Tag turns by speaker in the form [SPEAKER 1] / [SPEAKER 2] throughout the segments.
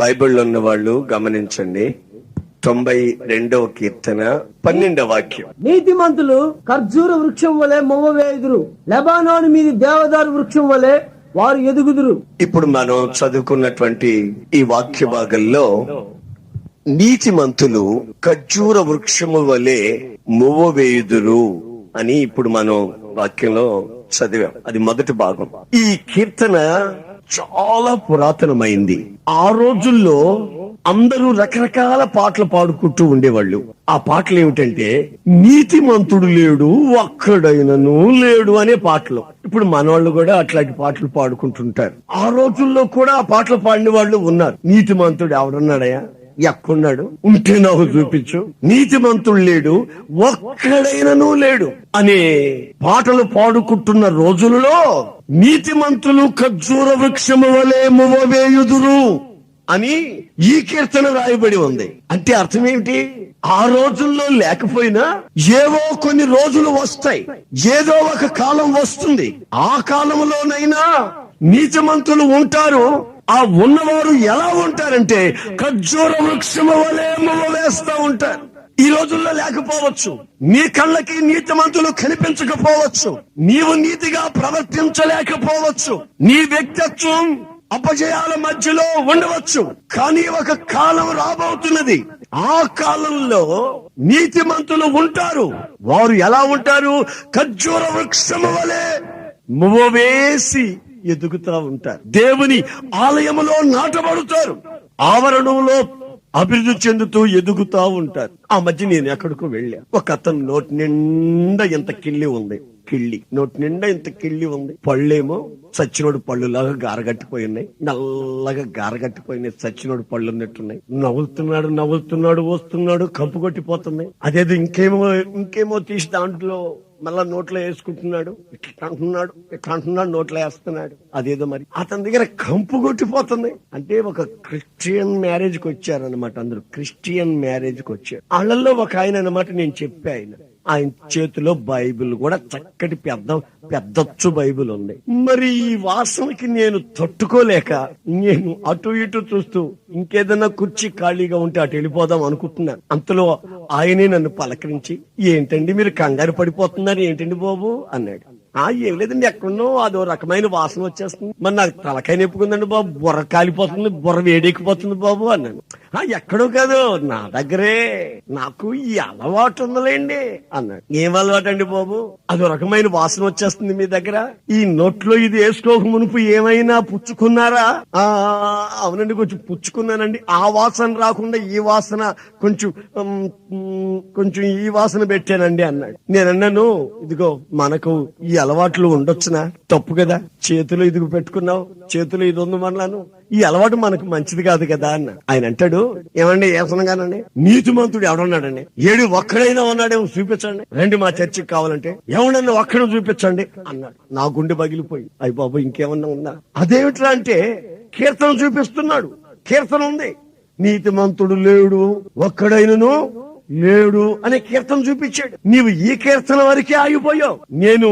[SPEAKER 1] బైబిల్లో ఉన్న వాళ్ళు గమనించండి. 92వ కీర్తన 12వ వాక్యం.
[SPEAKER 2] నీతిమంతులు ఖర్జూర వృక్షం వలె మొవ్వవేయుదురు, లెబానోను మీది దేవదారు వృక్షం వలె వారు ఎదుగుదురు.
[SPEAKER 1] ఇప్పుడు మనం చదువుకున్నటువంటి ఈ వాక్య భాగంలో నీతిమంతులు ఖర్జూర వృక్షము వలె మొవ్వవేయుదురు అని ఇప్పుడు మనం వాక్యంలో చదివాం. అది మొదటి భాగం. ఈ కీర్తన చాలా పురాతనమైంది. ఆ రోజుల్లో అందరూ రకరకాల పాటలు పాడుకుంటూ ఉండేవాళ్ళు. ఆ పాటలు ఏమిటంటే నీతిమంతుడు లేడు ఒక్కడైనను లేడు అనే పాటలు. ఇప్పుడు మనవాళ్ళు కూడా అట్లాంటి పాటలు పాడుకుంటుంటారు. ఆ రోజుల్లో కూడా ఆ పాటలు పాడిన వాళ్ళు ఉన్నారు. నీతిమంతుడు ఎవడున్నాడయా, ఎక్కడున్నాడు, ఉంటే నాకు చూపించు, నీతిమంతుడు లేడు ఒక్కడైనను లేడు అనే పాటలు పాడుకుంటున్న రోజులలో నీతిమంతులు ఖర్జూర వృక్షము వలె మొవ్వవేయుదురు అని ఈ కీర్తన రాయబడి ఉంది. అంటే అర్థం ఏమిటి? ఆ రోజుల్లో లేకపోయినా ఏవో కొన్ని రోజులు వస్తాయి, ఏదో ఒక కాలం వస్తుంది. ఆ కాలంలోనైనా నీతిమంతులు ఉంటారు. ఆ ఉన్నవారు ఎలా ఉంటారంటే ఖర్జూర వృక్షము వలె మొవ్వవేస్తా ఉంటారు. ఈ రోజుల్లో లేకపోవచ్చు, నీ కళ్ళకి నీతిమంతులు కనిపించకపోవచ్చు, నీవు నీతిగా ప్రవర్తించలేకపోవచ్చు, నీ వ్యక్తిత్వం అపజయాల మధ్యలో ఉండవచ్చు. కానీ ఒక కాలం రాబోతున్నది. ఆ కాలంలో నీతిమంతులు ఉంటారు. వారు ఎలా ఉంటారు? ఖర్జూర వృక్షము వలె మొవ్వవేసి ఎదుగుతా ఉంటారు. దేవుని ఆలయములో నాటబడుతారు. ఆవరణంలో అభివృద్ధి చెందుతూ ఎదుగుతా ఉంటారు. ఆ మధ్య నేను ఎక్కడికో వెళ్ళా. ఒక అతను నోటి నిండా ఇంత కిళ్ళి ఉంది, నోటి నిండా ఇంత కిళ్ళి ఉంది. పళ్ళేమో సచ్చినోడు పళ్ళులాగా గారగట్టిపోయి ఉన్నాయి, నల్లగా గారగట్టిపోయినాయి, సచ్చినోడు పళ్ళు ఉన్నట్టున్నాయి. నవ్వుతున్నాడు వస్తున్నాడు, కంపు కొట్టిపోతున్నాయి. అదేదో ఇంకేమో తీసి దాంట్లో మళ్ళా నోట్లో వేసుకుంటున్నాడు, ఇట్లా అంటున్నాడు, నోట్లో వేస్తున్నాడు. అదేదో మరి అతని దగ్గర కంపు కొట్టిపోతుంది. అంటే ఒక క్రిస్టియన్ మ్యారేజ్ కి వచ్చారనమాట. అందరూ క్రిస్టియన్ మ్యారేజ్ కి వచ్చారు. వాళ్ళల్లో ఒక ఆయన అనమాట. నేను చెప్పా, ఆయన చేతిలో బైబిల్ కూడా చక్కటి పెద్దచ్చు బైబిల్ ఉంది. మరి ఈ వాసనకి నేను తట్టుకోలేక నేను అటు ఇటు చూస్తూ ఇంకేదన్నా కుర్చీ ఖాళీగా ఉంటే అటు వెళ్ళిపోదాం అనుకుంటున్నాను. అంతలో ఆయనే నన్ను పలకరించి, ఏంటండి మీరు కంగారు పడిపోతున్నారు ఏంటండి బాబు అన్నాడు. ఏం లేదండి, ఎక్కడున్నో అదో రకమైన వాసన వచ్చేస్తుంది. మరి నాకు తలకాయ నెప్పుకుందండి బాబు, బుర్ర కాలిపోతుంది, బుర్ర వేడెక్కిపోతుంది బాబు అన్నాను. ఎక్కడో కాదు, నా దగ్గరే, నాకు ఈ అలవాటు ఉందలేండి అన్నాడు. ఏం అలవాటు అండి బాబు? అదో రకమైన వాసన వచ్చేస్తుంది మీ దగ్గర. ఈ నోట్లో ఇది వేసుకోక మునుపు ఏమైనా పుచ్చుకున్నారా? అవునండి, కొంచెం పుచ్చుకున్నానండి. ఆ వాసన రాకుండా ఈ వాసన కొంచెం ఈ వాసన పెట్టానండి అన్నాడు. నేనన్నాను, ఇదిగో మనకు ఈ అలవాట్లు ఉండొచ్చునా? తప్పు కదా, చేతులు ఇదిగు పెట్టుకున్నావు, చేతులు ఇది ఉంది మనలాను, ఈ అలవాటు మనకు మంచిది కాదు కదా అన్న. ఆయన అంటాడు, ఏమండి ఏసనగానండి, నీతిమంతుడు ఎవడున్నాడండి? ఏడు ఒక్కడైనా ఉన్నాడేమో చూపించండి, రండి మా చర్చికి కావాలంటే, ఎవడన్నా ఒక్కడు చూపించండి అన్నాడు. నా గుండె పగిలిపోయి, అయ్య బాబు ఇంకేమన్నా ఉందా? అదేమిట్రా అంటే కీర్తన చూపిస్తున్నాడు. కీర్తన ఉంది, నీతిమంతుడు లేడు ఒక్కడైనను లేడు అనే కీర్తన చూపించాడు. నీవు ఈ కీర్తన వరకే ఆగిపోయావు. నేను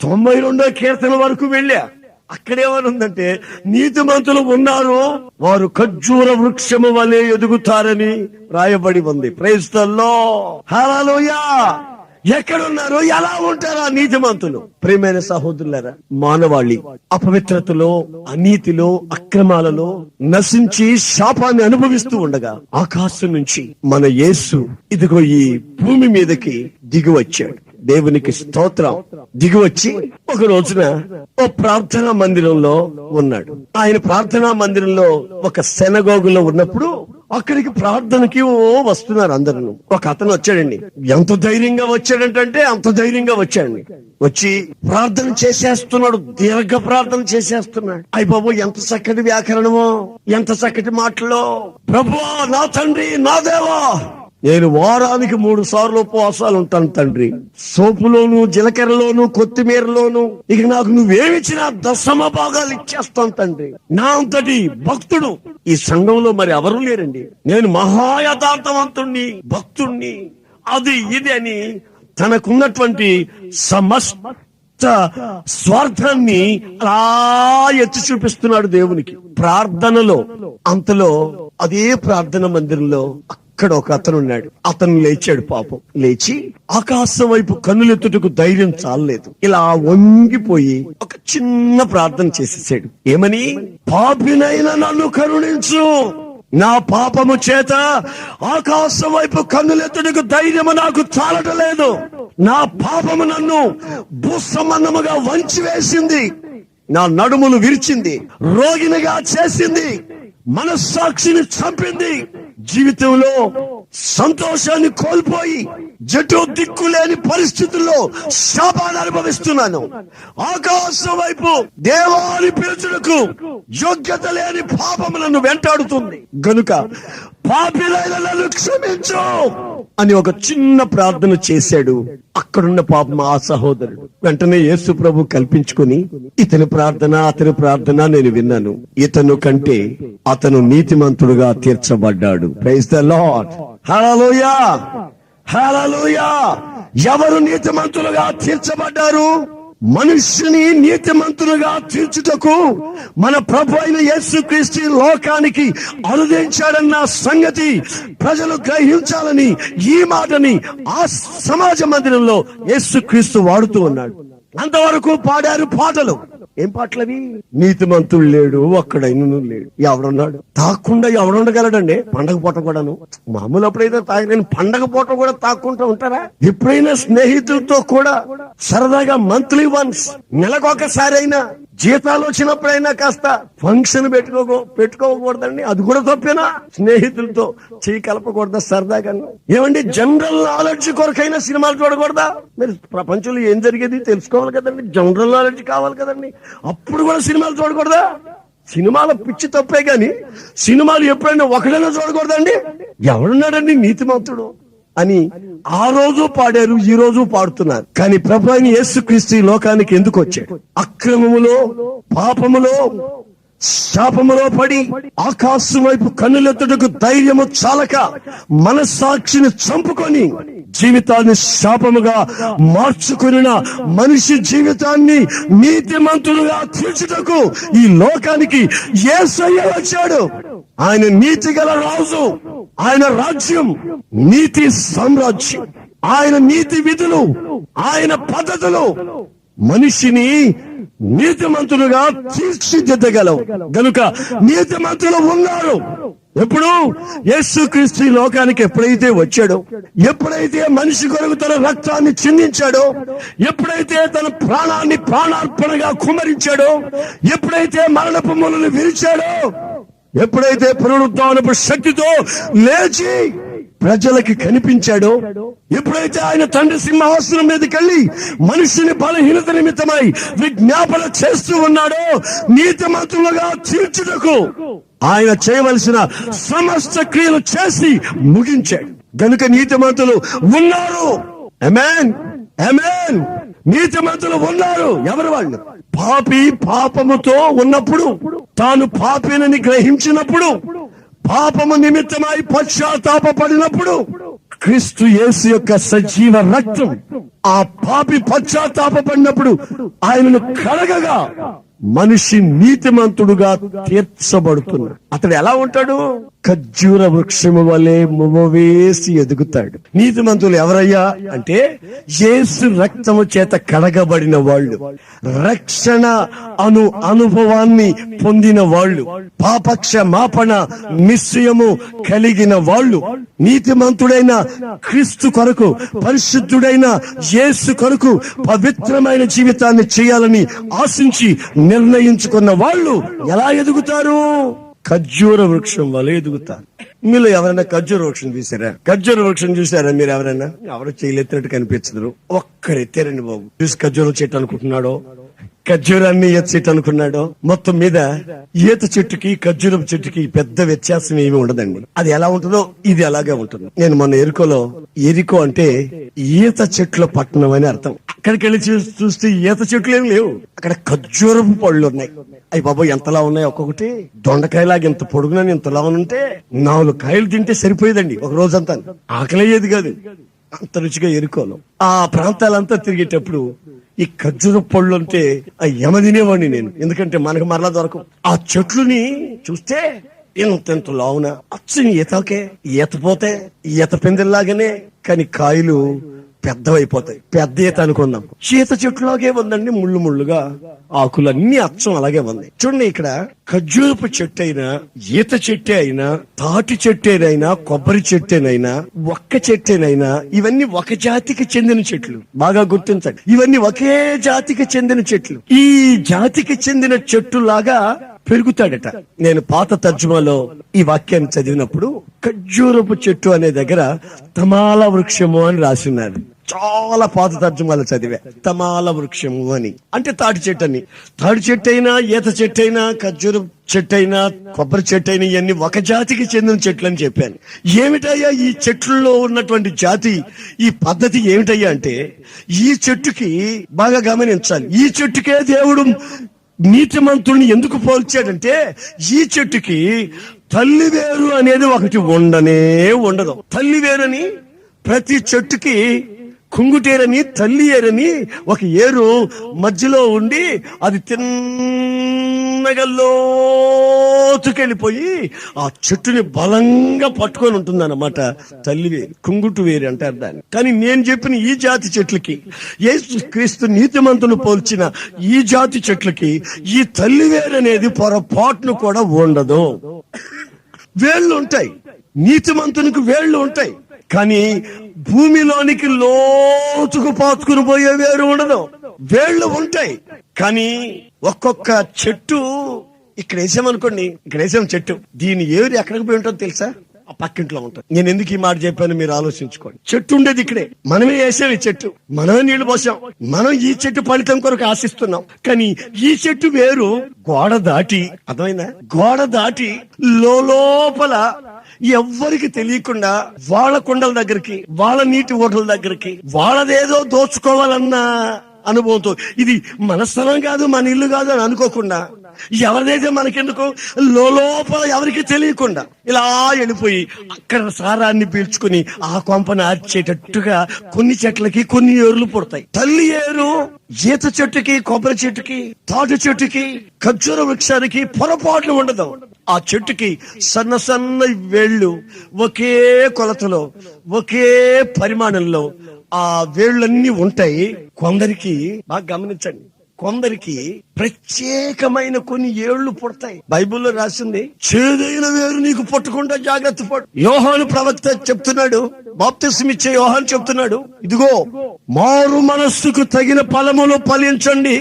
[SPEAKER 1] 92వ కీర్తన వరకు వెళ్ళా. అక్కడేమనుందంటే నీతిమంతులు ఉన్నారు, వారు ఖర్జూర వృక్షము వలె ఎదుగుతారని రాయబడి ఉంది. ప్రైజ్ ది లార్డ్, హల్లెలూయా. ఎక్కడున్నారు, ఎలా ఉంటారా నీతిమంతులు? ప్రియమైన సహోదరులారా, మానవాళి అపవిత్రతలో, అనీతిలో, అక్రమాలలో నశించి శాపాన్ని అనుభవిస్తూ ఉండగా ఆకాశం నుంచి మన యేసు ఇదిగో ఈ భూమి మీదకి దిగి వచ్చాడు. దేవునికి స్తోత్రం. దిగివచ్చి ఒక రోజున ఓ ప్రార్థనా మందిరంలో ఉన్నాడు. ఆయన ప్రార్థనా మందిరంలో ఒక సెనగోగులో ఉన్నప్పుడు అక్కడికి ప్రార్థనకి వస్తున్నారు అందరూ. ఒక అతను వచ్చాడండి. ఎంత ధైర్యంగా వచ్చాడంటే అంత ధైర్యంగా వచ్చాడండి. వచ్చి ప్రార్థన చేసేస్తున్నాడు, దీర్ఘ ప్రార్థన చేసేస్తున్నాడు. అయ్య బాబు, ఎంత చక్కటి వ్యాకరణమో, ఎంత చక్కటి మాటలో. ప్రభువా, నా తండ్రి, నా దేవా, నేను వారానికి 3 సార్లు ఉపవాసాలు ఉంటాను తండ్రి. సోపులోను, జీలకర్రలోను, కొత్తిమీరలోను, ఇక నాకు నువ్వేమిచ్చినా 10వ భాగాలు ఇచ్చేస్తాను తండ్రి. నా అంతటి భక్తుడు ఈ సంఘంలో మరి ఎవరు లేరండి. నేను మహాయథార్థవంతుణ్ణి, భక్తుణ్ణి, అది ఇది అని తనకున్నటువంటి సమస్త స్వార్థాన్ని అలా ఎత్తి చూపిస్తున్నాడు దేవునికి ప్రార్థనలో. అంతలో అదే ప్రార్థన మందిరంలో అక్కడ ఒక అతను ఉన్నాడు. అతను లేచాడు. పాపం లేచి ఆకాశం వైపు కన్నులెత్తుటకు ధైర్యం చాలలేదు. ఇలా వంగిపోయి ఒక చిన్న ప్రార్థన చేసేసాడు. ఏమని? పాపినైనా నన్ను కరుణించు, నా పాపము చేత ఆకాశం వైపు కన్నులెత్తుటకు ధైర్యము నాకు చాలటలేదు. నా పాపము నన్ను భూసమన్నముగా వంచి వేసింది, నా నడుములు విరిచింది, రోగినిగా చేసింది, మనస్సాక్షిని చంపింది, జీవితంలో సంతోషాన్ని కోల్పోయి జటు దిక్కులేని పరిస్థితుల్లో శాపాన్ని అనుభవిస్తున్నాను. ఆకాశం వైపు దేవాన్ని పిలుచుటకు యోగ్యత లేని పాపము నన్ను వెంటాడుతుంది గనుక పాపిలైన నన్ను క్షమించు అని ఒక చిన్న ప్రార్థన చేశాడు. అక్కడున్న పాపం ఆ సహోదరుడు వెంటనే యేసు ప్రభు కల్పించుకుని, ఇతని ప్రార్థన నేను విన్నాను, ఇతను కంటే అతను నీతిమంతుడుగా తీర్చబడ్డాడు. Praise the Lord. హల్లెలూయా, హల్లెలూయా. ఎవరు నీతిమంతులుగా తీర్చబడ్డారు? మనుష్యుని నీతిమంతులుగా తీర్చుటకు మన ప్రభు అయిన యేసుక్రీస్తు లోకానికి అనుదించాడన్న సంగతి ప్రజలు గ్రహించాలని ఈ మాటని ఆ సమాజ మందిరంలో యేసుక్రీస్తు వాడుతూ ఉన్నాడు. అంతవరకు పాడారు పాటలు. ఏం పాటలవి? నీతిమంతుడు లేడు, ఒక్కడైనను లేడు. ఎవడున్నాడు? తాకుండా ఎవడుండగలడండి? పండగ పూట కూడాను. మామూలు అప్పుడైతే తాగలేని పండగ పూట కూడా తాక్కుంటూ ఉంటారా? ఎప్పుడైనా స్నేహితులతో కూడా సరదాగా మంత్లీ వన్స్, నెలకొకసారి అయినా, జీతాలు వచ్చినప్పుడైనా కాస్త ఫంక్షన్ పెట్టుకోకూడదండి? అది కూడా తప్పేనా? స్నేహితులతో చేయి కలపకూడదా సరదాగా? ఏమండి, జనరల్ నాలెడ్జ్ కొరకైనా సినిమాలు చూడకూడదా? మీరు ప్రపంచంలో ఏం జరిగేది తెలుసుకోవాలి కదండి, జనరల్ నాలెడ్జ్ కావాలి కదండి. అప్పుడు కూడా సినిమాలు చూడకూడదా? సినిమాల పిచ్చి తప్పే గాని సినిమాలు ఎప్పుడైనా ఒకడైనా చూడకూడదండి? ఎవడున్నాడండి నీతిమంతుడు అని ఆ రోజు పాడారు, ఈ రోజు పాడుతున్నారు. కానీ ప్రభు అయిన యేసుక్రీస్తు ఈ లోకానికి ఎందుకు వచ్చాడు? అక్రమములో, పాపములో, శాపములో పడి ఆకాశం వైపు కన్నులెత్తుటకు ధైర్యము చాలక మనస్సాక్షిని చంపుకొని జీవితాన్ని శాపముగా మార్చుకున్న మనిషి జీవితాన్ని నీతిమంతులుగా తీర్చుటకు ఈ లోకానికి యేసయ్య వచ్చాడు. ఆయన నీతి గల రాజు, ఆయన రాజ్యం నీతి సామ్రాజ్యం, ఆయన నీతి విధులు, ఆయన పద్ధతులు మనిషిని నీతిమంతులుగా తీర్చిదిద్దగలవు. గనుక నీతిమంతులు ఉన్నారు. ఎప్పుడు? యేసుక్రీస్తు ఈ లోకానికి ఎప్పుడైతే వచ్చాడో, ఎప్పుడైతే మనిషి కొరకు తన రక్తాన్ని చిందించాడో, ఎప్పుడైతే తన ప్రాణాన్ని ప్రాణార్పణగా కుమ్మరించాడో, ఎప్పుడైతే మరణపు ములను విరిచాడో, ఎప్పుడైతే పునరుద్ధానపు శక్తితో లేచి ప్రజలకి కనిపించాడో, ఎప్పుడైతే ఆయన తండ్రి సింహాసనం మీదకి వెళ్ళి మనుషుని బలహీనత నిమిత్తమై విజ్ఞాపన చేస్తూ ఉన్నాడో, నీతిమంతులుగా తీర్చుటకు ఆయన చేయవలసిన సమస్త క్రియలు చేసి ముగించాడు. గనుక నీతిమంతులు ఉన్నారు. ఆమేన్, ఆమేన్. నీతిమంతులు ఉన్నారు. ఎవరు వాళ్ళు? పాపి పాపముతో ఉన్నప్పుడు, తాను పాపినని గ్రహించినప్పుడు, పాపము నిమిత్తమై పశ్చాత్తాపడినప్పుడు, క్రీస్తు యేసు యొక్క సజీవ రక్తం ఆ పాపి పశ్చాత్తాపడినప్పుడు ఆయనను కడగగా మనిషి నీతిమంతుడుగా తీర్చబడుతున్నాడు. అతడు ఎలా ఉంటాడు? ఖర్జూర వృక్షము వలె మువ్వవేసి ఎదుగుతాడు. నీతిమంతులు ఎవరయ్యా అంటే యేసు రక్తము చేత కడగబడిన వాళ్ళు, రక్షణ అనుభవాన్ని పొందిన వాళ్ళు, పాపక్షమాపణ నిశ్చయము కలిగిన వాళ్ళు, నీతిమంతుడైన క్రీస్తు కొరకు, పరిశుద్ధుడైన యేసు కొరకు పవిత్రమైన జీవితాన్ని చేయాలని ఆశించి నిర్ణయించుకున్న వాళ్ళు ఎలా ఎదుగుతారు? ఖర్జూర వృక్షం వల్ల ఎదుగుతారు. మీలో ఎవరైనా ఖర్జూర వృక్షం చూసారా? ఖర్జూర వృక్షం చూసారా మీరు ఎవరైనా? ఎవరు చేయలేత్తినట్టు కనిపించదు. ఒక్కరెత్తారండి బాబు. చూసి ఖర్జూరం చెట్టు అనుకుంటున్నాడో, ఖర్జూరాన్ని ఈత చెట్టు అనుకున్నాడో, మొత్తం మీద ఈత చెట్టుకి ఖర్జూరం చెట్టుకి పెద్ద వ్యత్యాసం ఏమి ఉండదండి. అది ఎలా ఉంటుందో ఇది అలాగే ఉంటుంది. నేను మొన్న ఎరికో అంటే ఈత చెట్ల పట్టణం అని అర్థం. అక్కడికి వెళ్ళి చూస్తే ఈత చెట్లు ఏమి లేవు, అక్కడ ఖర్జూరపు పళ్ళు ఉన్నాయి. అయ్యి బాబా ఎంతలా ఉన్నాయి, ఒక్కొక్కటి దొండకాయలాగా ఎంత పొడుగునని ఎంతలా ఉంటే 4 కాయలు తింటే సరిపోయేదండి ఒక రోజంతా. ఆకలి అయ్యేది కాదు, అంత రుచిగా ఎరుకోలు. ఆ ప్రాంతాలంతా తిరిగేటప్పుడు ఈ ఖర్జూర పళ్ళు అంటే ఆ యమ తినేవాడిని నేను, ఎందుకంటే మనకు మరలా దొరకవు. ఆ చెట్లుని చూస్తే ఇంత లావున అచ్చని ఈత పోతే ఈత పిందెల్లాగానే, కానీ కాయలు పెద్దవైపోతాయి. పెద్ద ఈత అనుకుందాం, ఈత చెట్టులాగే ఉందండి, ముళ్ళు ముళ్ళుగా ఆకులన్నీ అచ్చం అలాగే ఉంది. చూడండి, ఇక్కడ ఖర్జూరపు చెట్టు అయినా, ఈత చెట్టే అయినా, తాటి చెట్టేనైనా, కొబ్బరి చెట్టేనైనా, ఒక్క చెట్టేనైనా, ఇవన్నీ ఒక జాతికి చెందిన చెట్లు. బాగా గుర్తించండి, ఇవన్నీ ఒకే జాతికి చెందిన చెట్లు. ఈ జాతికి చెందిన చెట్టు లాగా పెరుగుతాడట. నేను పాత తర్జుమాలో ఈ వాక్యాన్ని చదివినప్పుడు ఖర్జూరపు చెట్టు అనే దగ్గర తమాల వృక్షము అని రాసి ఉన్నారు. చాలా పాత తర్జుమాలు చదివా, తమాల వృక్షము అని అంటే తాటి చెట్టు అని. తాటి చెట్టు అయినా, ఈత చెట్టు అయినా, ఖర్జూర చెట్టు అయినా, కొబ్బరి చెట్టు అయినా, ఇవన్నీ ఒక జాతికి చెందిన చెట్లు అని చెప్పాను. ఏమిటయ్యా ఈ చెట్లలో ఉన్నటువంటి జాతి, ఈ పద్ధతి ఏమిటయ్యా అంటే, ఈ చెట్టుకి బాగా గమనించాలి, ఈ చెట్టుకే దేవుడు నీతిమంతుల్ని ఎందుకు పోల్చాడంటే, ఈ చెట్టుకి తల్లివేరు అనేది ఒకటి ఉండదు. తల్లివేరని ప్రతి చెట్టుకి కుంగుటేరని, తల్లి ఏరని ఒక ఏరు మధ్యలో ఉండి అది తిన్నగా లోతుకెళ్ళిపోయి ఆ చెట్టుని బలంగా పట్టుకొని ఉంటుంది అన్నమాట. తల్లివేరు, కుంగుటు వేరు అంటారు దాన్ని. కానీ నేను చెప్పిన ఈ జాతి చెట్లకి, యేసుక్రీస్తు నీతిమంతులు పోల్చిన ఈ జాతి చెట్లకి ఈ తల్లివేరు అనేది పొరపాటును కూడా ఉండదు. వేళ్ళు ఉంటాయి, నీతిమంతునికి వేళ్ళు ఉంటాయి, కానీ భూమిలోనికి లోతుకు పాతుకుని పోయే వేరు ఉండదు. వేళ్ళు ఉంటాయి, కానీ ఒక్కొక్క చెట్టు ఇక్కడ వేసామనుకోండి, ఇక్కడ వేసాం చెట్టు, దీని ఏరు ఎక్కడికి పోయి ఉంటుందో తెలుసా? ఆ పక్కింట్లో ఉంటుంది. నేను ఎందుకు ఈ మాట చెప్పాను మీరు ఆలోచించుకోండి. చెట్టు ఉండేది ఇక్కడే, మనమే వేసాం ఈ చెట్టు, మనమే నీళ్లు పోసాం, మనం ఈ చెట్టు ఫలితం కొరకు ఆశిస్తున్నాం. కానీ ఈ చెట్టు వేరు గోడ దాటి, అర్థమైందా, గోడ దాటి లోపల ఎవ్వరికి తెలియకుండా వాళ్ళ కుండల దగ్గరికి, వాళ్ళ నీటి ఓటల దగ్గరికి, వాళ్ళదేదో దోచుకోవాలన్న అనుభవంతో, ఇది మన స్థలం కాదు, మన ఇల్లు కాదు అని అనుకోకుండా, ఎవరిదైతే మనకెందుకు లోపల ఎవరికి తెలియకుండా ఇలా వెళ్ళిపోయి అక్కడ సారాన్ని పీల్చుకుని ఆ కొంపను ఆర్చేటట్టుగా కొన్ని చెట్లకి కొన్ని ఏర్లు పుడతాయి. తల్లి ఏరు ఈత చెట్టుకి, కొబ్బరి చెట్టుకి, తాటి చెట్టుకి, ఖర్జూర వృక్షానికి పొరపాట్లు ఉండదు. ఆ చెట్టుకి సన్న సన్న వేళ్ళు ఒకే కొలతలో, ఒకే పరిమాణంలో ఆ వేళ్ళన్నీ ఉంటాయి. కొందరికి బాగా గమనించండి, కొందరికి ప్రత్యేకమైన కొన్ని ఏళ్లు పుడతాయి. బైబిల్లో రాసింది, చేదైన వేరు నీకు పుట్టకుండా జాగ్రత్త పడు. యోహాను ప్రవక్త చెప్తున్నాడు, బాప్తిస్మిచ్చే యోహాను చెప్తున్నాడు, ఇదిగో మారు మనస్సుకు తగిన ఫలములు ఫలించండి,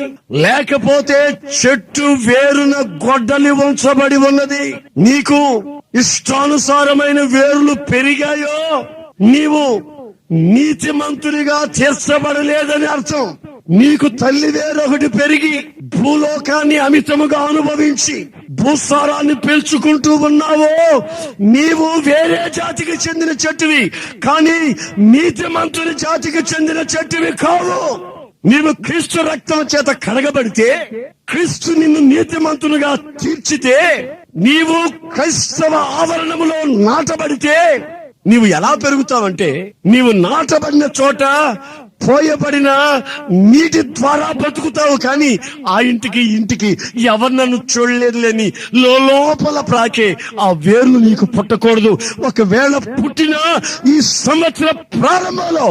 [SPEAKER 1] లేకపోతే చెట్టు వేరున గొడ్డలి ఉంచబడి ఉన్నది. నీకు ఇష్టానుసారమైన వేర్లు పెరిగాయో నీవు నీతిమంతునిగా తీర్చబడలేదని అర్థం. నీకు తల్లి వేరొకటి పెరిగి భూలోకాన్ని అమితముగా అనుభవించి భూసారాన్ని పీల్చుకుంటూ ఉన్నావో, నీవు వేరే జాతికి చెందిన చెట్టువి, కానీ నీతిమంతుని జాతికి చెందిన చెట్టువి కావు. నీవు క్రీస్తు రక్తం చేత కడగబడితే, క్రీస్తు నిన్ను నీతిమంతునిగా తీర్చితే, నీవు క్రైస్తవ ఆవరణములో నాటబడితే నీవు ఎలా పెరుగుతావంటే, నీవు నాటబడిన చోట పోయబడిన నీటి ద్వారా బతుకుతావు, కానీ ఆ ఇంటికి ఎవరు నన్ను చూడలేదులేని లోపల ప్రాకే ఆ వేర్లు నీకు పుట్టకూడదు. ఒకవేళ పుట్టినా ఈ సంవత్సర ప్రారంభంలో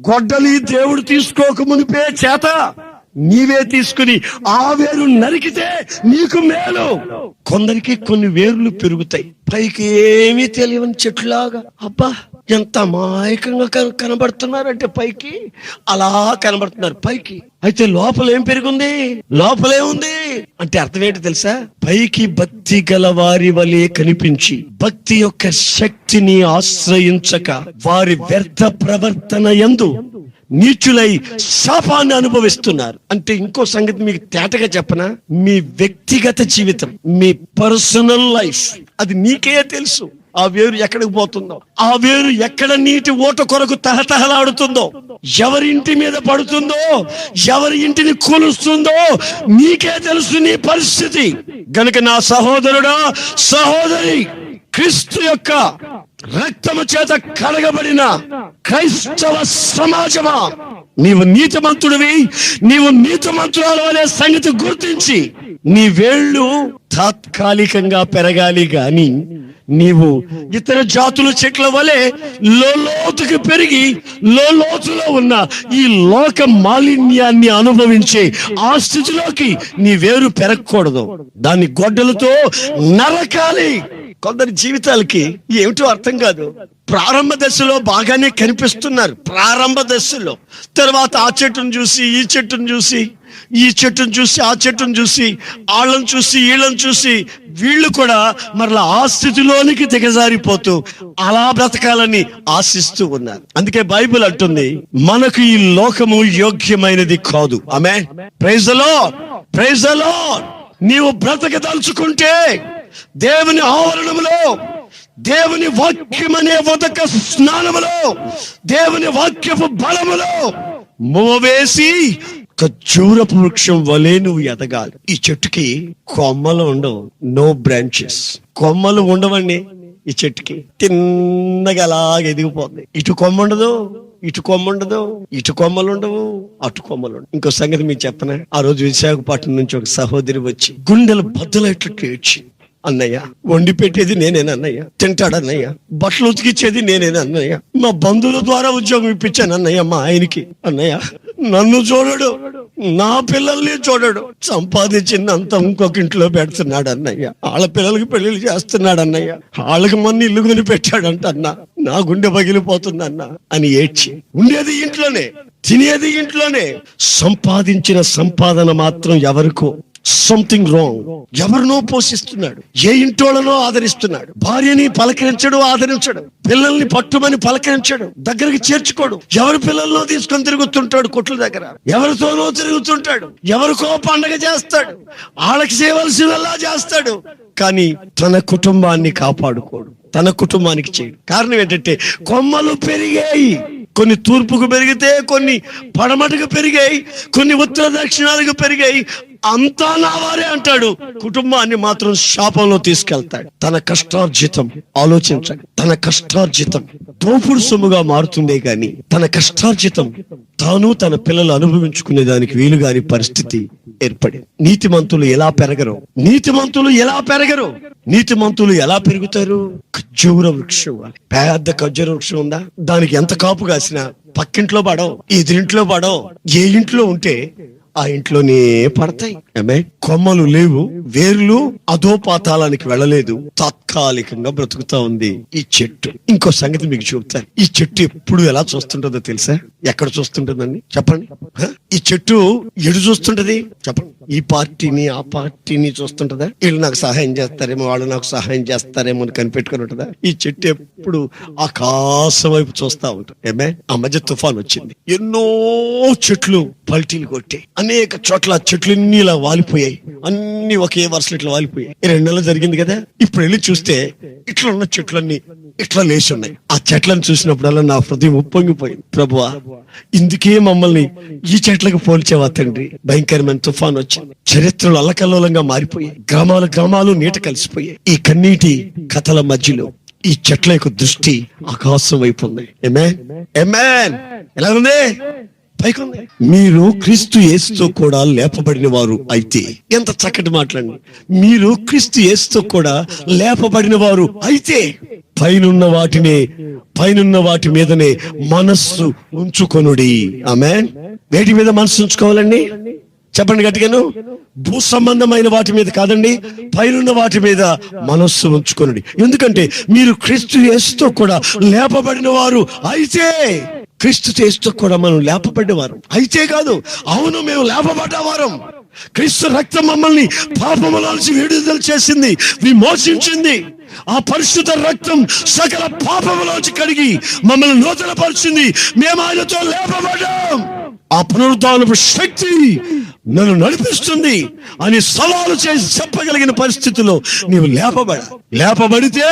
[SPEAKER 1] గొడ్డలి దేవుడు తీసుకోక మునిపే చేత నీవే తీసుకుని ఆ వేరు నరికితే నీకు మేలు. కొందరికి కొన్ని వేర్లు పెరుగుతాయి, పైకి ఏమీ తెలియని చెట్లాగా, అబ్బా ఎంత అమాయకంగా కనబడుతున్నారంటే పైకి అలా కనబడుతున్నారు పైకి. అయితే లోపల ఏం పెరుగుంది, లోపలే ఉంది అంటే అర్థం ఏంటి తెలుసా? పైకి భక్తి గల వారి వలె కనిపించి భక్తి యొక్క శక్తిని ఆశ్రయించక వారి వ్యర్థ ప్రవర్తన యందు నీచులై శాపాన్ని అనుభవిస్తున్నారు. అంటే ఇంకో సంగతి మీకు తేటగా చెప్పనా, మీ వ్యక్తిగత జీవితం, మీ పర్సనల్ లైఫ్, అది నీకే తెలుసు. ఆ వేరు ఎక్కడికి పోతుందో, ఆ వేరు ఎక్కడ నీటి ఓట కొరకు తహతహలాడుతుందో, ఎవరి ఇంటి మీద పడుతుందో, ఎవరి ఇంటిని కూలుస్తుందో నీకే తెలుసు నీ పరిస్థితి. గనుక నా సహోదరుడా, సహోదరి, క్రీస్తు యొక్క రక్తము చేత కడగబడిన క్రైస్తవ సమాజమా, నీవు నీతిమంతుడివి, నీవు నీతిమంతురాలు అనే సంగతి గుర్తించి నీ వేళ్ళు తాత్కాలికంగా పెరగాలి గాని నీవు ఇతర జాతుల చెట్ల వలె లోతుకు పెరిగి లోతులో ఉన్న ఈ లోక మాలిన్యాన్ని అనుభవించే ఆ స్థితిలోకి నీ వేరు పెరగకూడదు. దాన్ని గొడ్డలతో నరకాలి. కొందరి జీవితాలకి ఏమిటో అర్థం కాదు. ప్రారంభ దశలో బాగానే కనిపిస్తున్నారు, ప్రారంభ దశలో. తర్వాత ఆ చెట్టును చూసి ఈ చెట్టును చూసి, ఈ చెట్టును చూసి ఆ చెట్టును చూసి, వాళ్ళని చూసి వీళ్ళని చూసి వీళ్ళు కూడా మరలా ఆ స్థితిలోనికి దిగజారిపోతూ అలా బ్రతకాలని ఆశిస్తూ ఉన్నారు. అందుకే బైబిల్ అంటుంది, మనకు ఈ లోకము యోగ్యమైనది కాదు. ఆమేన్. Praise the Lord, praise the Lord. నీవు బ్రతకదలుచుకుంటే దేవుని ఆవరణములో, దేవుని వాక్యమనే ఉదక స్నానములో, దేవుని వాక్యపు బలములో మోవేసి ఖర్జూరపు వృక్షం వలె నువ్వు ఎదగాలి. ఈ చెట్టుకి కొమ్మలు ఉండవు, నో బ్రాంచెస్. కొమ్మలు ఉండవండి ఈ చెట్టుకి, తిన్నగా అలాగ ఎదిగిపోతుంది. ఇటు కొమ్మ ఉండదు, ఇటు కొమ్మ ఉండదు, ఇటు కొమ్మలు ఉండవు, అటు కొమ్మలు ఉండవు. ఇంకో సంగతి మీకు చెప్పనా, ఆ రోజు విశాఖపట్నం నుంచి ఒక సహోదరి వచ్చి గుండెలు బద్దలైనట్లు ఏడ్చి, అన్నయ్య వండి పెట్టేది నేనేనన్నయ్య, తింటాడన్నయ్య, బట్టలు ఉతికిచ్చేది నేనేనన్నయ్య, మా బంధువుల ద్వారా ఉద్యోగం ఇప్పించాను అన్నయ్య మా ఆయనకి. అన్నయ్య నన్ను చూడడు, నా పిల్లల్ని చూడడు, సంపాదించిందంతా ఇంకొక ఇంట్లో పెడుతున్నాడు అన్నయ్య, వాళ్ళ పిల్లలకి పెళ్లిళ్ళు చేస్తున్నాడు అన్నయ్య, వాళ్ళకి మొన్న ఇల్లు కొని పెట్టాడంట అన్న, నా గుండె పగిలిపోతుంది అన్న అని ఏడ్చి. ఉండేది ఇంట్లోనే, తినేది ఇంట్లోనే, సంపాదించిన సంపాదన మాత్రం ఎవరికో సంథింగ్ రాంగ్. ఎవరినో పోషిస్తున్నాడు, ఏ ఇంటోళ్ళనో ఆదరిస్తున్నాడు, భార్యని పలకరించడు, ఆదరించడు, పిల్లల్ని పట్టుమని పలకరించడు, దగ్గరికి చేర్చుకోడు, ఎవరి పిల్లల్లో తీసుకొని తిరుగుతుంటాడు, కొట్ల దగ్గర ఎవరితోనో తిరుగుతుంటాడు, ఎవరికో పండగ చేస్తాడు, వాళ్ళకి చేయవలసినలా చేస్తాడు, కానీ తన కుటుంబాన్ని కాపాడుకోడు, తన కుటుంబానికి చేయడు. కారణం ఏంటంటే కొమ్మలు పెరిగాయి. కొన్ని తూర్పుకు పెరిగితే, కొన్ని పడమటకు పెరిగాయి, కొన్ని ఉత్తర దక్షిణాలకు పెరిగాయి. అంతా నా వారే అంటాడు, కుటుంబాన్ని మాత్రం శాపంలో తీసుకెళ్తాడు. తన కష్టార్జితం ఆలోచించండి, తన కష్టార్జితం దోపుడు సొమ్ముగా మారుతుందే గాని తన కష్టార్జితం తాను తన పిల్లలు అనుభవించుకునే దానికి వీలుగాని పరిస్థితి ఏర్పడింది. నీతిమంతులు ఎలా పెరగరు, నీతిమంతులు ఎలా పెరగరు, నీతిమంతులు ఎలా పెరుగుతారు? ఖర్జూర వృక్షం, పెద్ద ఖర్జూర వృక్షం ఉందా, దానికి ఎంత కాపు కాసినా పక్కింట్లో పడవు, ఎదురింట్లో పడవు, ఏ ఇంట్లో ఉంటే ఆ ఇంట్లోనే పడతాయి. కొమ్మలు లేవు, వేర్లు అధోపాతాళానికి వెళ్ళలేదు, తాత్కాలికంగా బ్రతుకుతా ఉంది ఈ చెట్టు. ఇంకో సంగతి మీకు చెప్తాను, ఈ చెట్టు ఎప్పుడు ఎలా చూస్తుంటుందో తెలుసా? ఎక్కడ చూస్తుంటుందండి చెప్పండి? ఈ చెట్టు ఎడు చూస్తుంటది చెప్పండి? ఈ పార్టీని ఆ పార్టీని చూస్తుంటదా? వీళ్ళు నాకు సహాయం చేస్తారేమో, వాళ్ళు నాకు సహాయం చేస్తారేమో అని కనిపెట్టుకుని ఉంటుందా? ఈ చెట్టు ఎప్పుడు ఆకాశం వైపు చూస్తా ఉంటుంది. ఆ మధ్య తుఫాన్ వచ్చింది, ఎన్నో చెట్లు పల్టీలు కొట్టి అనేక చోట్ల చెట్లన్నీ ఇలా వాలిపోయాయి, అన్ని ఒకే వరుసలు ఇట్లా వాలిపోయాయి. 2 నెలలు జరిగింది కదా. ఇప్పుడు వెళ్ళి చూస్తే ఇట్లా ఉన్న చెట్లన్నీ ఇట్లా లేచి ఉన్నాయి. ఆ చెట్లను చూసినప్పుడల్లా నా హృదయం ఉప్పొంగిపోయింది. ప్రభువా, ఇందుకే మమ్మల్ని ఈ చెట్లకు పోల్చేవా తండ్రి? భయంకరమైన తుఫాన్ వచ్చింది, చరిత్రలు అల్లకల్లోలంగా మారిపోయాయి, గ్రామాలు నీట కలిసిపోయాయి. ఈ కన్నీటి కథల మధ్యలో ఈ చెట్ల యొక్క దృష్టి ఆకాశం వైపు ఉంది. ఆమేన్. ఎలా ఉంది? పైకుంది. మీరు క్రీస్తు యేసుతో కూడా లేపబడిన వారు అయితే, ఎంత చక్కటి మాట్లాడండి, మీరు క్రీస్తు యేసుతో కూడా లేపబడిన వారు అయితే పైనున్న వాటి మీదనే మనస్సు ఉంచుకొనుడి. ఆమేన్. వేటి మీద మనస్సు ఉంచుకోవాలండి చెప్పండి గట్టిగాను? భూ సంబంధమైన వాటి మీద కాదండి, పైనున్న వాటి మీద మనస్సు ఉంచుకొనుడి. ఎందుకంటే మీరు క్రీస్తు యేసుతో కూడా లేపబడిన వారు అయితే, క్రీస్తు యేసుతో కూడా మనం లేపబడ్డవారు అయితే కాదు, అవును మేము లేపబడ్డవారం. క్రీస్తు రక్తం మమ్మల్ని పాపములోంచి విడుదల చేసింది, విమోచించింది. ఆ పరిశుద్ధ రక్తం సకల పాపములోంచి కడిగి మమ్మల్ని నూతన పరిచింది. మేము ఆయనతో లేపబడ్డాం. ఆ పునరుద్ధానపు శక్తి నన్ను నడిపిస్తుంది అని సవాలు చేసి చెప్పగలిగిన పరిస్థితిలో నీవు లేపబడితే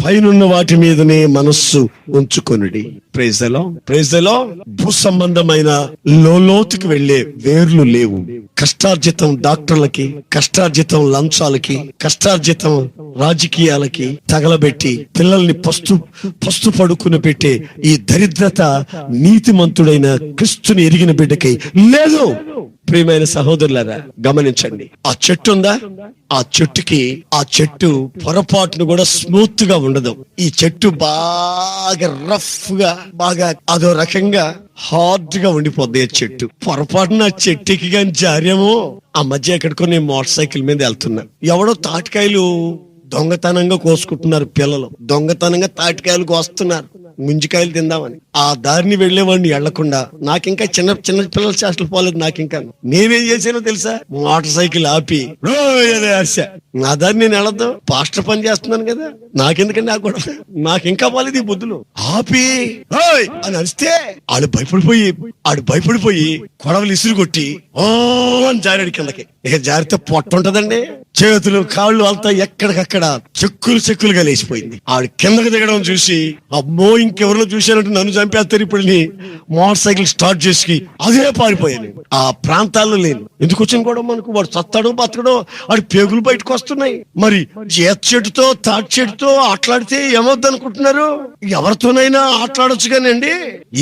[SPEAKER 1] పైనున్న వాటి మీదనే మనస్సు ఉంచుకొనుడి. Praise the lord. భూ సంబంధమైన లోతుకు వెళ్లే వేర్లు లేవు. కష్టార్జితం డాక్టర్లకి, కష్టార్జితం లంచాలకి, కష్టార్జితం రాజకీయాలకి తగలబెట్టి పిల్లల్ని పస్తు పడుకుని పెట్టే ఈ దరిద్రత నీతిమంతుడైన క్రీస్తుని ఎరిగిన బిడ్డకై లేదు. ప్రియమైన సహోదరులారా, గమనించండి. ఆ చెట్టు ఉందా, ఆ చెట్టు పొరపాటును కూడా స్మూత్ గా ఉండదు. ఈ చెట్టు బాగా రఫ్ గా, బాగా అదో రకంగా హార్డ్ గా ఉండిపోద్ది. ఆ చెట్టు పొరపాటున చెట్టుకి కానీ జారేమో. ఆ మధ్య ఎక్కడికో నేను మోటార్ సైకిల్ మీద వెళ్తున్నా, ఎవడో తాటికాయలు దొంగతనంగా కోసుకుంటున్నారు. పిల్లలు దొంగతనంగా తాటికాయలు కోస్తున్నారు ముంజికాయలు తిందామని. ఆ దారిని వెళ్లేవాడిని వెళ్లకుండా, నాకింకా చిన్న చిన్న పిల్లల చేష్టలు పోలేదు. నాకింకా నేనేం చేశానో తెలుసా, మోటార్ సైకిల్ ఆపి నా దారి నేను వెళ్ళొద్దు, పాస్టర్ పని చేస్తున్నాను కదా, నాకెందుకండి ఆ గొడవ, నాకింకా పోలేదు ఈ బుద్ధులు. ఆపి అని అరిస్తే ఆడు భయపడిపోయి కొడవలు ఇసురు కొట్టి అని జారాడు కిందకి. ఇక జారితే పొట్ట ఉంటదండి, చేతులు కాళ్ళు అంతా ఎక్కడికక్కడ చెక్కులుగా లేచిపోయింది. ఆడు కిందకి దిగడం చూసి, అమ్మో ఇంకెవరిలో చూశానంటే నన్ను చంపేస్తారు ఇప్పుడు, మోటార్ సైకిల్ స్టార్ట్ చేసి అదే పారిపోయాను. ఆ ప్రాంతాల్లో లేను. ఎందుకు వచ్చిన కూడా మనకు వాడు చస్తాడో బతకడో, వాడి పేగులు బయటకు వస్తున్నాయి. మరి చెట్టుతో తాటి చెట్టుతో ఆటలాడితే ఏమవుద్ది అనుకుంటున్నారు? ఎవరితోనైనా ఆటలాడొచ్చు కానండి,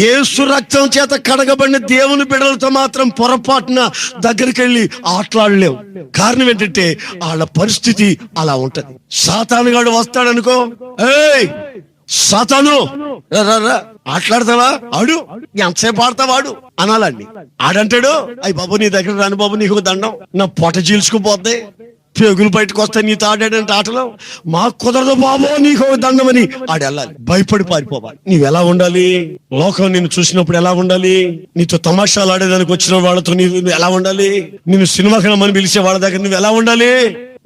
[SPEAKER 1] యేసు రక్తం చేత కడగబడిన దేవుని బిడ్డలతో మాత్రం పొరపాటున దగ్గరికి వెళ్ళి ఆటలాడలేవు. కారణం ఏంటంటే వాళ్ళ పరిస్థితి అలా ఉంటది. సాతానుగాడు వస్తాడనుకో, ఏయ్ సాతాను ఆటలాడతావా, ఆడు ఎంతసేపు ఆడతావాడు అనాలండి. ఆడంటాడు, అయ్యి బాబు నీ దగ్గర రాని బాబు, నీకు దండం, నా పొట్ట చీల్చుకుపోద్ది, పేగులు బయటకు వస్తాయి నీతో ఆడాడంటే ఆటలో, మాకు కుదరదు బాబు నీకు దండమని ఆడెళ్ళాలి. భయపడి పారిపోవాలి. నీవెలా ఉండాలి? లోకం నిన్ను చూసినప్పుడు ఎలా ఉండాలి? నీతో తమాషాలు ఆడేదానికి వచ్చిన వాళ్ళతో నీవు ఎలా ఉండాలి? నిన్ను సినిమాకి రమ్మని పిలిచే వాళ్ళ దగ్గర నువ్వు ఎలా ఉండాలి?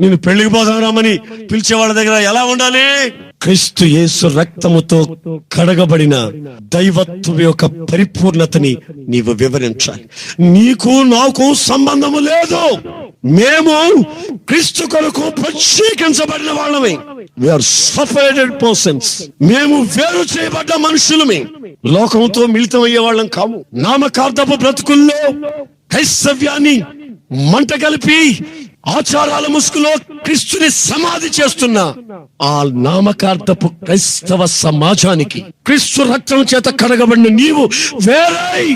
[SPEAKER 1] నిన్ను పెళ్లికి పోదామని పిలిచే వాళ్ళ దగ్గర ఎలా ఉండాలి? క్రీస్తు యేసు రక్తముతో కడగబడిన దైవత్వం యొక్క పరిపూర్ణతని నీవు వివరించాలి. నీకు నాకు సంబంధము లేదు, మేము క్రీస్తు కొరకు ప్రత్యేకించబడిన వాళ్ళమే. We are separated persons. మేము వేరు చేయబడ్డ మనుషులమే, లోకంతో మిళితమయ్యే వాళ్ళం కాము. నామకార్థపు బ్రతుకుల్లో క్రైస్తవ్యాన్ని మంట కలిపి ఆచారాల ముసుగులో క్రీస్తుని సమాధి చేస్తున్న ఆ నామకార్థపు క్రైస్తవ సమాజానికి క్రీస్తు రక్తం చేత కడగబడిన నీవు వేరై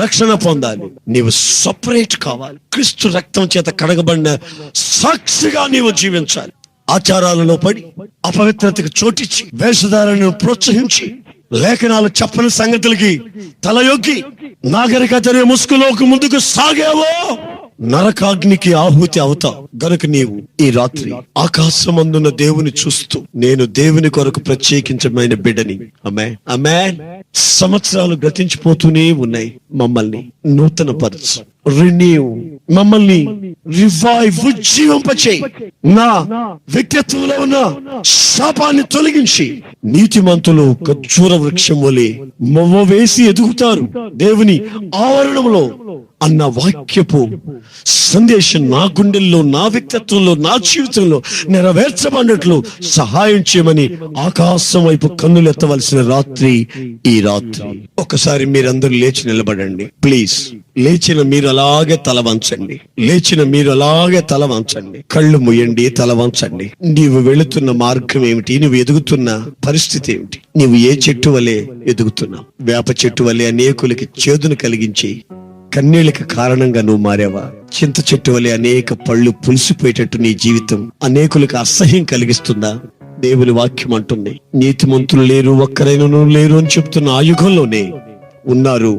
[SPEAKER 1] రక్షణ పొందాలి. నీవు సపరేట్ కావాలి. క్రీస్తు రక్తం చేత కడగబడిన సాక్షిగా నీవు జీవించాలి. ఆచారాలలో పడి అపవిత్రతకు చోటిచ్చి వేషధారణను ప్రోత్సహించి లేఖనాలు చెప్పని సంగతులకి తలయొగ్గి నాగరికత ముసుగులోకి ముందుకు సాగావో నరకాగ్నికి ఆహుతి అవుతావు. గనుక నీవు ఈ రాత్రి ఆకాశమందున్న దేవుని చూస్తూ, నేను దేవుని కొరకు ప్రత్యేకించమైన బిడ్డని. ఆమేన్. సంవత్సరాలు గతించిపోతూనే ఉన్నాయి. మమ్మల్ని నూతన పరచు, రిన్యూ, మమ్మల్ని రివైవ్, ఉజ్జీవింపచేయి. నా వ్యక్తిత్వంలో ఉన్న శాపాన్ని తొలగించి నీతిమంతులు ఖర్జూర వృక్షం వలె మొవ్వ వేసి ఎదుగుతారు దేవుని ఆవరణంలో అన్న వాక్యపు సందేశం నా గుండెల్లో, నా వ్యక్తిత్వంలో, నా జీవితంలో నెరవేర్చబడినట్లు సహాయం చేయమని ఆకాశం వైపు కన్నులెత్తవలసిన రాత్రి ఈ రాత్రి. ఒకసారి మీరందరూ లేచి నిలబడండి ప్లీజ్. లేచిన మీరు అలాగే తల వంచండి. కళ్ళు ముయ్యండి, తల వంచండి. నీవు వెళుతున్న మార్గం ఏమిటి? నువ్వు ఎదుగుతున్న పరిస్థితి ఏమిటి? నీవు ఏ చెట్టు వలె ఎదుగుతున్నావు? వేప చెట్టు వలె అనేకులకి చేదును కలిగించి కన్నీళ్ళకి కారణంగా నువ్వు మారావా? చింత చెట్టు వలె అనేక పళ్ళు పులిసిపోయేటట్టు నీ జీవితం అనేకులకు అసహ్యం కలిగిస్తుందా? దేవుని వాక్యం అంటుంది, నీతిమంతులు లేరు, ఒక్కరైనా లేరు అని చెప్తున్న ఆ యుగంలోనే ఉన్నారు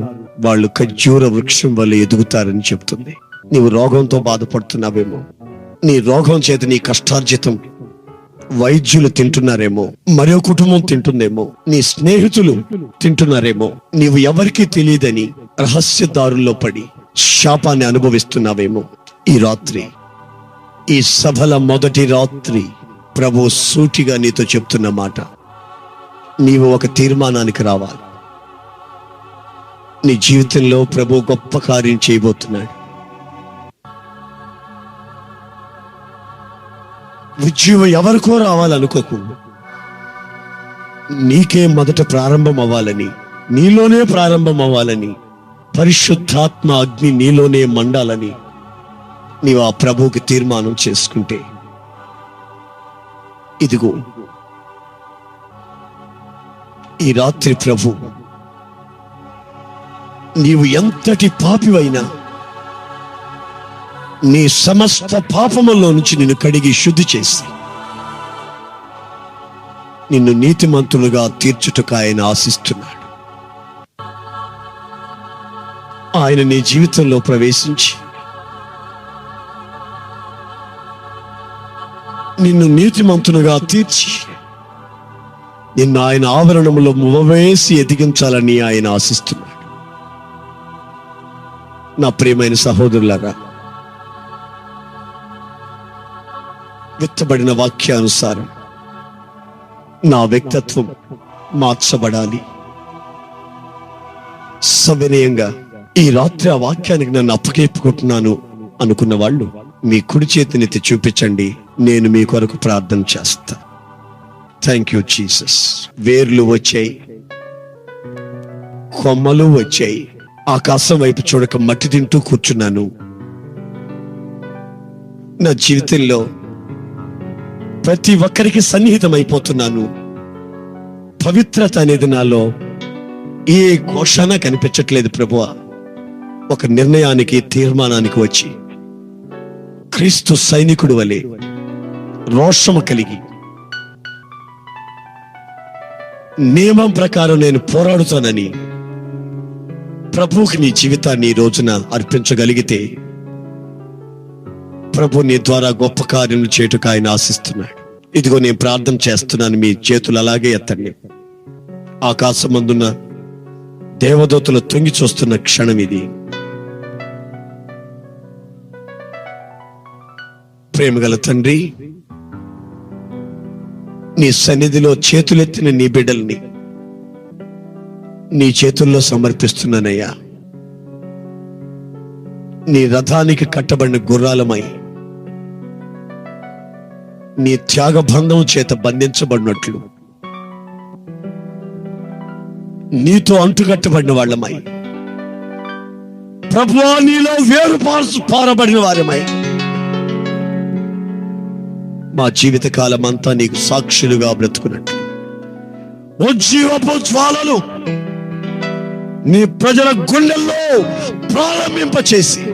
[SPEAKER 1] వాళ్ళు ఖర్జూర వృక్షం వల్ల ఎదుగుతారని చెప్తుంది. నీవు రోగంతో బాధపడుతున్నావేమో, నీ రోగం చేత నీ కష్టార్జితం వైద్యులు తింటున్నారేమో, మరో కుటుంబం తింటుందేమో, నీ స్నేహితులు తింటున్నారేమో, నీవు ఎవరికీ తెలియదని రహస్య దారుల్లో పడి శాపాన్ని అనుభవిస్తున్నావేమో. ఈ రాత్రి, ఈ సభల మొదటి రాత్రి ప్రభు సూటిగా నీతో చెప్తున్న మాట, నీవు ఒక తీర్మానానికి రావాలి. నీ జీవితంలో ప్రభు గొప్ప కార్యం చేయబోతున్నాడు. ఉద్యోగం ఎవరికో రావాలనుకోకు, నీకే మొదట ప్రారంభం అవ్వాలని, నీలోనే ప్రారంభం అవ్వాలని, పరిశుద్ధాత్మ అగ్ని నీలోనే మండాలని నీవు ఆ ప్రభువుకి తీర్మానం చేసుకుంటే, ఇదిగో ఈ రాత్రి ప్రభు నీవు ఎంతటి పాపివైనా నీ సమస్త పాపములో నుంచి నిన్ను కడిగి శుద్ధి చేసి నిన్ను నీతిమంతులుగా తీర్చుటకు ఆయన ఆశిస్తున్నాడు. ఆయన నీ జీవితంలో ప్రవేశించి నిన్ను నీతిమంతులుగా తీర్చి నిన్ను ఆయన ఆవరణములో మువ్వవేసి ఎదిగించాలని ఆయన ఆశిస్తున్నాడు. నా ప్రియమైన సహోదరులారా, విత్తబడిన వాక్యానుసారం నా వ్యక్తిత్వం మార్చబడాలి. సవినయంగా ఈ రాత్రి ఆ వాక్యానికి నన్ను అప్పకెప్పుకుంటున్నాను అనుకున్న వాళ్ళు మీ కుడి చేతినెత్తి చూపించండి, నేను మీ కొరకు ప్రార్థన చేస్తా. Thank you Jesus. వేర్లు వచ్చాయి, కొమ్మలు వచ్చాయి, ఆకాశం వైపు చూడక మట్టి తింటూ కూర్చున్నాను. నా జీవితంలో ప్రతి ఒక్కరికి సన్నిహితమైపోతున్నాను. పవిత్రత అనేది నాలో ఏ ఘోషణ కనిపించట్లేదు ప్రభువా. ఒక నిర్ణయానికి, తీర్మానానికి వచ్చి క్రీస్తు సైనికుడు వలె రోషము కలిగి నియమం ప్రకారం నేను పోరాడుతానని ప్రభువుకి నీ జీవితాన్ని ఈ రోజున అర్పించగలిగితే ప్రభు నీ ద్వారా గొప్ప కార్యములు చేయుటకు ఆయన ఆశిస్తున్నాడు. ఇదిగో నేను ప్రార్థన చేస్తున్నాను, మీ చేతులు అలాగే ఎత్తండి. ఆకాశమందున్న దేవదూతలు తొంగి చూస్తున్న క్షణం ఇది. ప్రేమగల తండ్రి, నీ సన్నిధిలో చేతులెత్తిన నీ బిడ్డల్ని నీ చేతుల్లో సమర్పిస్తున్నానయ్యా. నీ రథానికి కట్టబడిన గుర్రాలమై నీ త్యాగబంధం చేత బంధించబడినట్లు నీతో అంటుకట్టబడిన వాళ్ళమై ప్రభువా నీలో వేరు పారబడిన వారమై మా జీవిత కాలం అంతా నీకు సాక్షులుగా బ్రతుకున్నట్లు ఉజ్జీవపు జ్వాలలు నీ ప్రజల గుండెల్లో ప్రారంభింపచేసి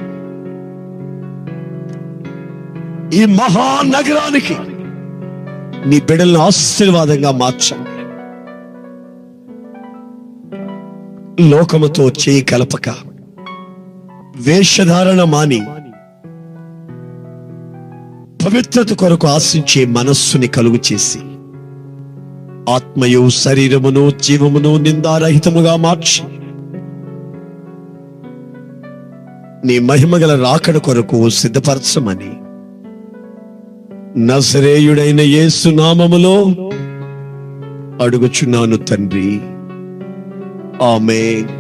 [SPEAKER 1] ఈ మహానగరానికి నీ బిడ్డలను ఆశీర్వాదంగా మార్చండి. లోకముతో చేయి కలపక, వేషధారణ మాని, పవిత్రత కొరకు ఆశించే మనస్సుని కలుగు చేసి ఆత్మయు శరీరమును జీవమును నిందారహితముగా మార్చి నీ మహిమగల రాకడ కొరకు సిద్ధపరచమని నజరేయుడైన యేసు నామములో అడుగుచున్నాను తండ్రి. ఆమేన్.